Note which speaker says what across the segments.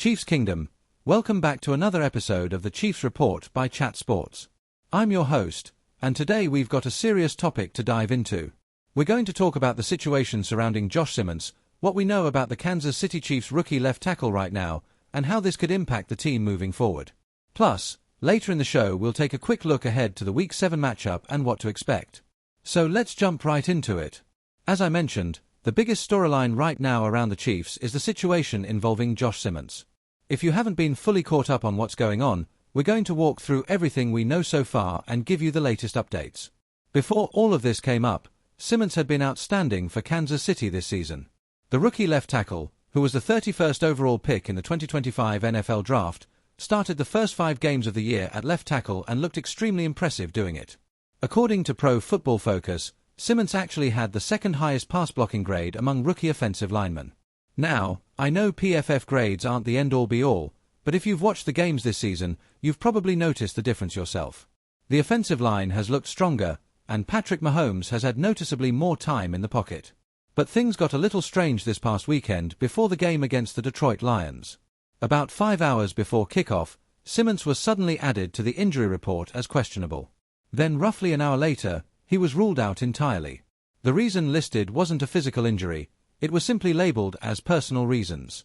Speaker 1: Chiefs Kingdom, welcome back to another episode of the Chiefs Report by Chat Sports. I'm your host, and today we've got a serious topic to dive into. We're going to talk about the situation surrounding Josh Simmons, what we know about the Kansas City Chiefs rookie left tackle right now, and how this could impact the team moving forward. Plus, later in the show we'll take a quick look ahead to the Week 7 matchup and what to expect. So let's jump right into it. As I mentioned, the biggest storyline right now around the Chiefs is the situation involving Josh Simmons. If you haven't been fully caught up on what's going on, we're going to walk through everything we know so far and give you the latest updates. Before all of this came up, Simmons had been outstanding for Kansas City this season. The rookie left tackle, who was the 31st overall pick in the 2025 NFL Draft, started the first 5 games of the year at left tackle and looked extremely impressive doing it. According to Pro Football Focus, Simmons actually had the second highest pass blocking grade among rookie offensive linemen. Now, I know PFF grades aren't the end-all be-all, but if you've watched the games this season, you've probably noticed the difference yourself. The offensive line has looked stronger, and Patrick Mahomes has had noticeably more time in the pocket. But things got a little strange this past weekend before the game against the Detroit Lions. About 5 hours before kickoff, Simmons was suddenly added to the injury report as questionable. Then roughly an hour later, he was ruled out entirely. The reason listed wasn't a physical injury, it was simply labeled as personal reasons.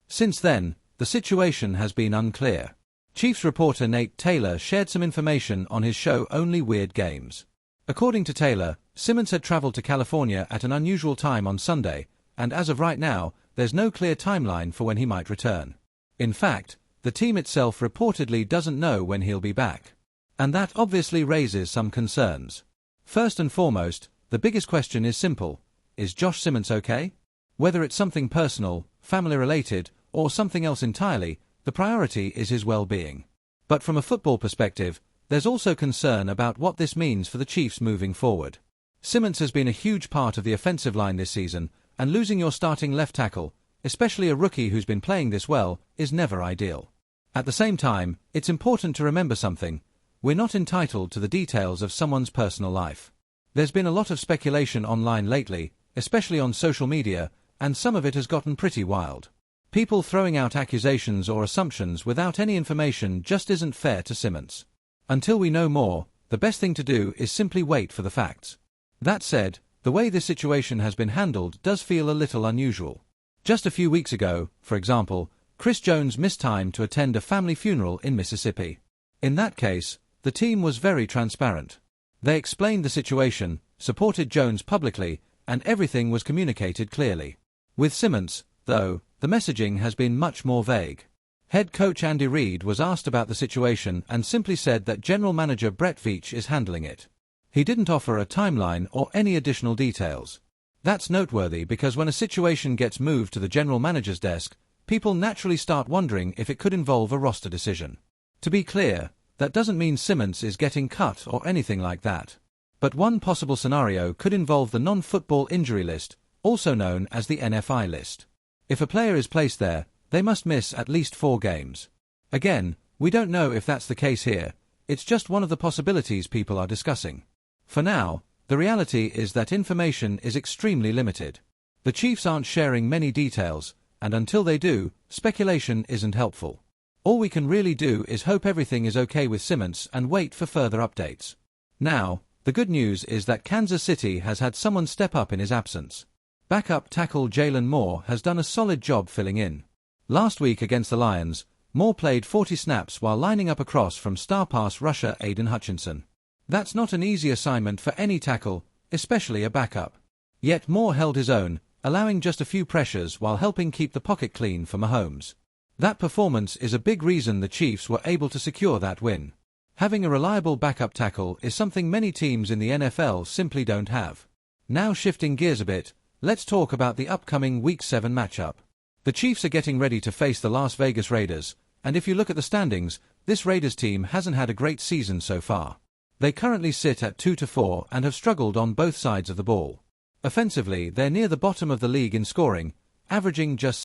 Speaker 1: Since then, the situation has been unclear. Chiefs reporter Nate Taylor shared some information on his show Only Weird Games. According to Taylor, Simmons had traveled to California at an unusual time on Sunday, and as of right now, there's no clear timeline for when he might return. In fact, the team itself reportedly doesn't know when he'll be back. And that obviously raises some concerns. First and foremost, the biggest question is simple. Is Josh Simmons okay? Whether it's something personal, family-related, or something else entirely, the priority is his well-being. But from a football perspective, there's also concern about what this means for the Chiefs moving forward. Simmons has been a huge part of the offensive line this season, and losing your starting left tackle, especially a rookie who's been playing this well, is never ideal. At the same time, it's important to remember something. We're not entitled to the details of someone's personal life. There's been a lot of speculation online lately, especially on social media, and some of it has gotten pretty wild. People throwing out accusations or assumptions without any information just isn't fair to Simmons. Until we know more, the best thing to do is simply wait for the facts. That said, the way this situation has been handled does feel a little unusual. Just a few weeks ago, for example, Chris Jones missed time to attend a family funeral in Mississippi. In that case, the team was very transparent. They explained the situation, supported Jones publicly, and everything was communicated clearly. With Simmons, though, the messaging has been much more vague. Head coach Andy Reid was asked about the situation and simply said that general manager Brett Veach is handling it. He didn't offer a timeline or any additional details. That's noteworthy because when a situation gets moved to the general manager's desk, people naturally start wondering if it could involve a roster decision. To be clear, that doesn't mean Simmons is getting cut or anything like that. But one possible scenario could involve the non-football injury list, also known as the NFI list. If a player is placed there, they must miss at least 4 games. Again, we don't know if that's the case here, it's just one of the possibilities people are discussing. For now, the reality is that information is extremely limited. The Chiefs aren't sharing many details, and until they do, speculation isn't helpful. All we can really do is hope everything is okay with Simmons and wait for further updates. Now, the good news is that Kansas City has had someone step up in his absence. Backup tackle Jalen Moore has done a solid job filling in. Last week against the Lions, Moore played 40 snaps while lining up across from star pass rusher Aiden Hutchinson. That's not an easy assignment for any tackle, especially a backup. Yet Moore held his own, allowing just a few pressures while helping keep the pocket clean for Mahomes. That performance is a big reason the Chiefs were able to secure that win. Having a reliable backup tackle is something many teams in the NFL simply don't have. Now shifting gears a bit, let's talk about the upcoming Week 7 matchup. The Chiefs are getting ready to face the Las Vegas Raiders, and if you look at the standings, this Raiders team hasn't had a great season so far. They currently sit at 2-4 and have struggled on both sides of the ball. Offensively, they're near the bottom of the league in scoring, averaging just